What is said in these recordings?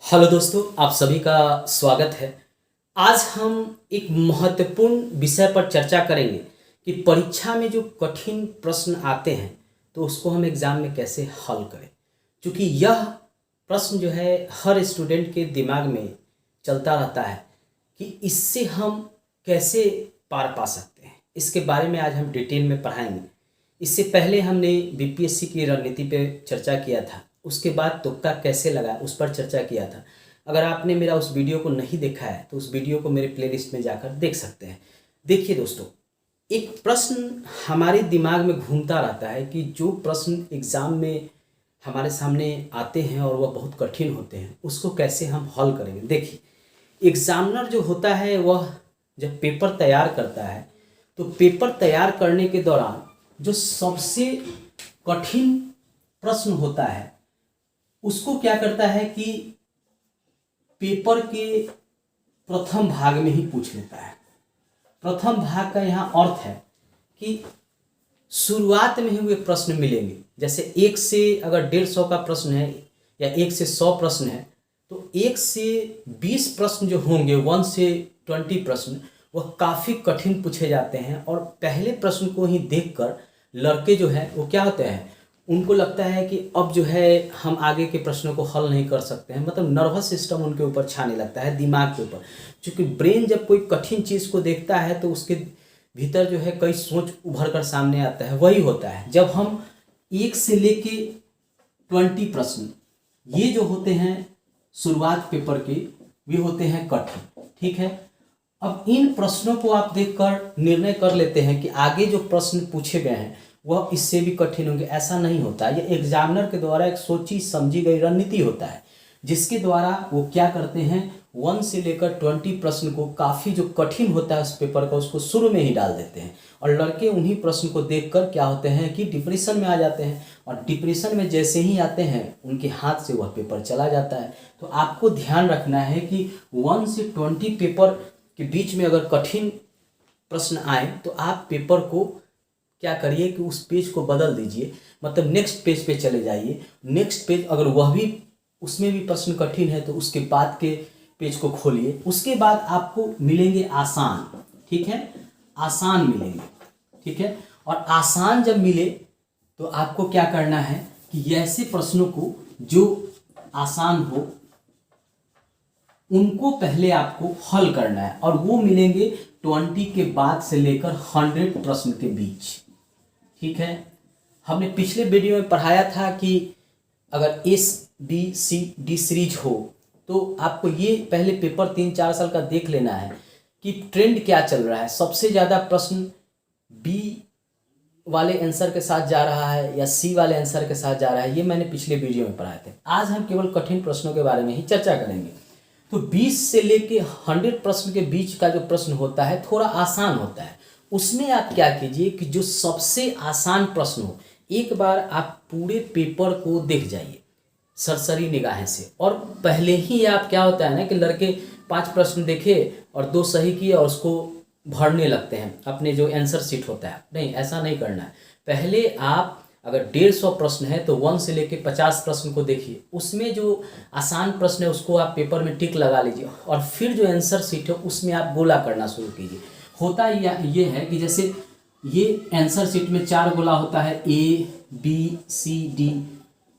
Hello दोस्तों, आप सभी का स्वागत है। आज हम एक महत्वपूर्ण विषय पर चर्चा करेंगे कि परीक्षा में जो कठिन प्रश्न आते हैं तो उसको हम एग्ज़ाम में कैसे हल करें। क्योंकि यह प्रश्न जो है हर स्टूडेंट के दिमाग में चलता रहता है कि इससे हम कैसे पार पा सकते हैं। इसके बारे में आज हम डिटेल में पढ़ाएंगे। इससे पहले हमने बीपीएससी की रणनीति पे चर्चा किया था, उसके बाद तुक्का कैसे लगा उस पर चर्चा किया था। अगर आपने मेरा उस वीडियो को नहीं देखा है तो उस वीडियो को मेरे प्लेलिस्ट में जाकर देख सकते हैं। देखिए दोस्तों, एक प्रश्न हमारे दिमाग में घूमता रहता है कि जो प्रश्न एग्ज़ाम में हमारे सामने आते हैं और वह बहुत कठिन होते हैं उसको कैसे हम हल करेंगे। देखिए, एग्ज़ामिनर जो होता है वह जब पेपर तैयार करता है तो पेपर तैयार करने के दौरान जो सबसे कठिन प्रश्न होता है उसको क्या करता है कि पेपर के प्रथम भाग में ही पूछ लेता है। प्रथम भाग का यहाँ अर्थ है कि शुरुआत में ही वे प्रश्न मिलेंगे। जैसे 1 से अगर 150 का प्रश्न है या 1 से 100 प्रश्न है तो 1 से 20 प्रश्न जो होंगे, 1 से 20 प्रश्न, वह काफ़ी कठिन पूछे जाते हैं। और पहले प्रश्न को ही देखकर लड़के जो है वो क्या होते हैं, उनको लगता है कि अब जो है हम आगे के प्रश्नों को हल नहीं कर सकते हैं। मतलब नर्वस सिस्टम उनके ऊपर छाने लगता है, दिमाग के ऊपर। क्योंकि ब्रेन जब कोई कठिन चीज़ को देखता है तो उसके भीतर जो है कई सोच उभर कर सामने आता है। वही होता है जब हम 1 से लेके 20 प्रश्न, ये जो होते हैं शुरुआत पेपर के, वे होते हैं कठिन। ठीक है, अब इन प्रश्नों को आप देखकर निर्णय कर लेते हैं कि आगे जो प्रश्न पूछे गए हैं वह इससे भी कठिन होंगे। ऐसा नहीं होता। ये एग्जामिनर के द्वारा एक सोची समझी गई रणनीति होता है जिसके द्वारा वो क्या करते हैं, 1 से लेकर 20 प्रश्न को, काफ़ी जो कठिन होता है उस पेपर का, उसको शुरू में ही डाल देते हैं। और लड़के उन्हीं प्रश्न को देखकर क्या होते हैं कि डिप्रेशन में आ जाते हैं। और डिप्रेशन में जैसे ही आते हैं उनके हाथ से वह पेपर चला जाता है। तो आपको ध्यान रखना है कि 1 से 20 पेपर के बीच में अगर कठिन प्रश्न आए तो आप पेपर को क्या करिए कि उस पेज को बदल दीजिए। मतलब नेक्स्ट पेज पे चले जाइए। नेक्स्ट पेज अगर वह भी, उसमें भी प्रश्न कठिन है तो उसके बाद के पेज को खोलिए। उसके बाद आपको मिलेंगे आसान। ठीक है, आसान मिलेंगे। ठीक है, और आसान जब मिले तो आपको क्या करना है कि ऐसे प्रश्नों को जो आसान हो उनको पहले आपको हल करना है। और वो मिलेंगे 20 के बाद से लेकर 100 प्रश्न के बीच। ठीक है, हमने पिछले वीडियो में पढ़ाया था कि अगर SBCD सीरीज हो तो आपको ये पहले पेपर 3-4 साल का देख लेना है कि ट्रेंड क्या चल रहा है। सबसे ज़्यादा प्रश्न B वाले आंसर के साथ जा रहा है या C वाले आंसर के साथ जा रहा है, ये मैंने पिछले वीडियो में पढ़ाए थे। आज हम केवल कठिन प्रश्नों के बारे में ही चर्चा करेंगे। तो 20 से लेके 100 प्रश्न के बीच का जो प्रश्न होता है थोड़ा आसान होता है। उसमें आप क्या कीजिए कि जो सबसे आसान प्रश्न हो, एक बार आप पूरे पेपर को देख जाइए सरसरी निगाहें से। और पहले ही आप, क्या होता है ना कि लड़के 5 प्रश्न देखे और 2 सही किए और उसको भरने लगते हैं अपने जो आंसर शीट होता है। नहीं, ऐसा नहीं करना है। पहले आप अगर 150 प्रश्न है तो 1 से लेके 50 प्रश्न को देखिए। उसमें जो आसान प्रश्न है उसको आप पेपर में टिक लगा लीजिए और फिर जो आंसर शीट है उसमें आप गोला करना शुरू कीजिए। होता ये है कि जैसे ये आंसर शीट में 4 गोला होता है, ABCD।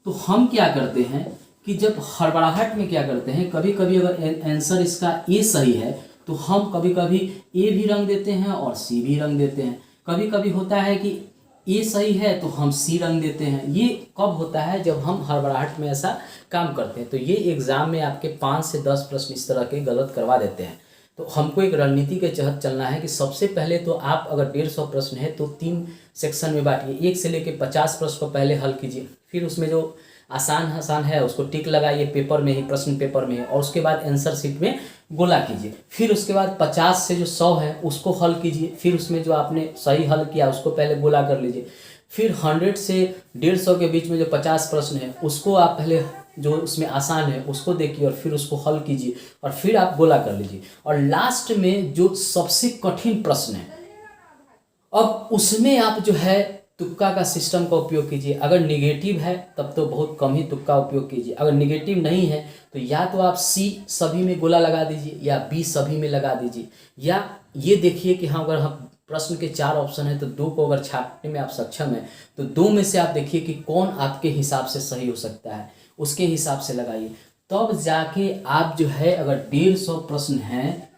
तो हम क्या करते हैं कि जब हड़बड़ाहट में क्या करते हैं, कभी कभी अगर आंसर इसका A सही है तो हम कभी कभी A भी रंग देते हैं और C भी रंग देते हैं। कभी कभी होता है कि A सही है तो हम C रंग देते हैं। ये कब होता है, जब हम हड़बड़ाहट में ऐसा काम करते हैं। तो ये एग्ज़ाम में आपके 5 से 10 प्रश्न इस तरह के गलत करवा देते हैं। तो हमको एक रणनीति के तहत चलना है कि सबसे पहले तो आप अगर 150 प्रश्न है तो 3 सेक्शन में बांटिए। 1 से लेकर 50 प्रश्न को पहले हल कीजिए, फिर उसमें जो आसान है उसको टिक लगाइए पेपर में ही, प्रश्न पेपर में, और उसके बाद आंसर शीट में गोला कीजिए। फिर उसके बाद 50 से जो 100 है उसको हल कीजिए। फिर उसमें जो आपने सही हल किया उसको पहले गोला कर लीजिए। फिर 100 से 150 के बीच में जो 50 प्रश्न है उसको आप पहले, जो उसमें आसान है उसको देखिए और फिर उसको हल कीजिए और फिर आप गोला कर लीजिए। और लास्ट में जो सबसे कठिन प्रश्न है, अब उसमें आप जो है तुक्का का सिस्टम का उपयोग कीजिए। अगर निगेटिव है तब तो बहुत कम ही तुक्का उपयोग कीजिए। अगर निगेटिव नहीं है तो या तो आप सी सभी में गोला लगा दीजिए या बी सभी में लगा दीजिए, या ये देखिए कि हाँ, अगर हम प्रश्न के 4 ऑप्शन है तो 2 को अगर छांटने में आप सक्षम हैं तो 2 में से आप देखिए कि कौन आपके हिसाब से सही हो सकता है, उसके हिसाब से लगाइए। तब जाके आप जो है, अगर 150 प्रश्न हैं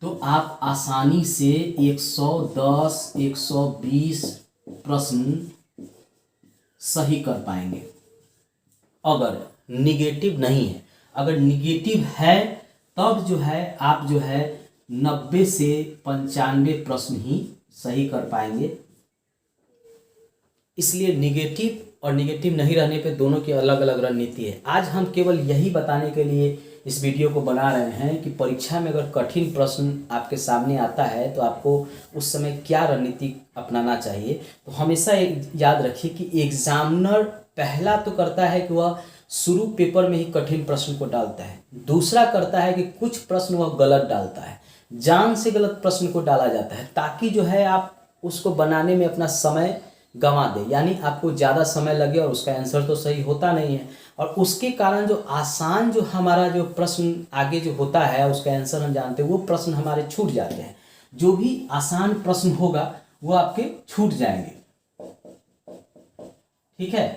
तो आप आसानी से 110 120 प्रश्न सही कर पाएंगे। अगर निगेटिव नहीं है, अगर निगेटिव है तब जो है आप जो है 90 से 95 प्रश्न ही सही कर पाएंगे। इसलिए निगेटिव और निगेटिव नहीं रहने पे दोनों की अलग अलग रणनीति है। आज हम केवल यही बताने के लिए इस वीडियो को बना रहे हैं कि परीक्षा में अगर कठिन प्रश्न आपके सामने आता है तो आपको उस समय क्या रणनीति अपनाना चाहिए। तो हमेशा याद रखिए कि एग्जामिनर पहला तो करता है कि वह शुरू पेपर में ही कठिन प्रश्न को डालता है, दूसरा करता है कि कुछ प्रश्न वह गलत डालता है, जान से गलत प्रश्न को डाला जाता है ताकि जो है आप उसको बनाने में अपना समय गंवा दे, यानी आपको ज़्यादा समय लगे और उसका आंसर तो सही होता नहीं है। और उसके कारण जो आसान जो हमारा जो प्रश्न आगे जो होता है उसका आंसर हम जानते हैं, वो प्रश्न हमारे छूट जाते हैं। जो भी आसान प्रश्न होगा वो आपके छूट जाएंगे। ठीक है,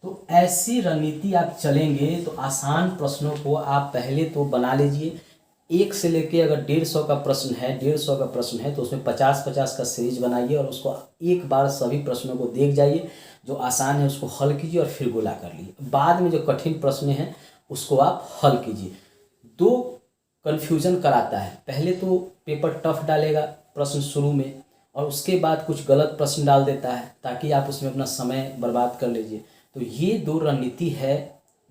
तो ऐसी रणनीति आप चलेंगे तो आसान प्रश्नों को आप पहले तो बना लीजिए। 1 से लेके अगर 150 का प्रश्न है, 150 का प्रश्न है तो उसमें 50-50 का सीरीज बनाइए और उसको एक बार सभी प्रश्नों को देख जाइए। जो आसान है उसको हल कीजिए और फिर गोला कर लीजिए। बाद में जो कठिन प्रश्न हैं उसको आप हल कीजिए। 2 कन्फ्यूजन कराता है, पहले तो पेपर टफ डालेगा प्रश्न शुरू में और उसके बाद कुछ गलत प्रश्न डाल देता है ताकि आप उसमें अपना समय बर्बाद कर लीजिए। तो ये 2 रणनीति है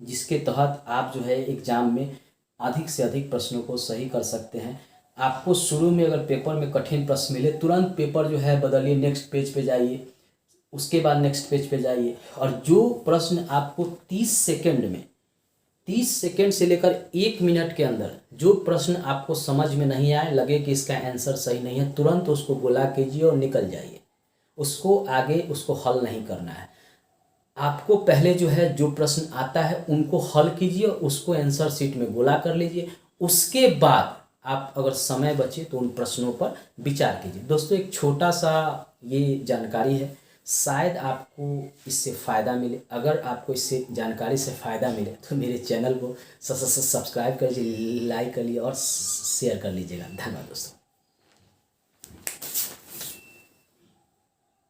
जिसके तहत आप जो है एग्जाम में अधिक से अधिक प्रश्नों को सही कर सकते हैं। आपको शुरू में अगर पेपर में कठिन प्रश्न मिले तुरंत पेपर जो है बदलिए, नेक्स्ट पेज पे जाइए, उसके बाद नेक्स्ट पेज पे जाइए और जो प्रश्न आपको 30 सेकंड में, 30 सेकंड से लेकर 1 मिनट के अंदर जो प्रश्न आपको समझ में नहीं आए, लगे कि इसका आंसर सही नहीं है, तुरंत उसको गोला कीजिए और निकल जाइए। उसको आगे उसको हल नहीं करना है। आपको पहले जो है जो प्रश्न आता है उनको हल कीजिए और उसको आंसर शीट में गोला कर लीजिए। उसके बाद आप अगर समय बचे तो उन प्रश्नों पर विचार कीजिए। दोस्तों, एक छोटा सा ये जानकारी है, शायद आपको इससे फ़ायदा मिले। अगर आपको इससे जानकारी से फ़ायदा मिले तो मेरे चैनल को सब्सक्राइब कर लीजिए, लाइक कर लीजिए और शेयर कर लीजिएगा। धन्यवाद दोस्तों।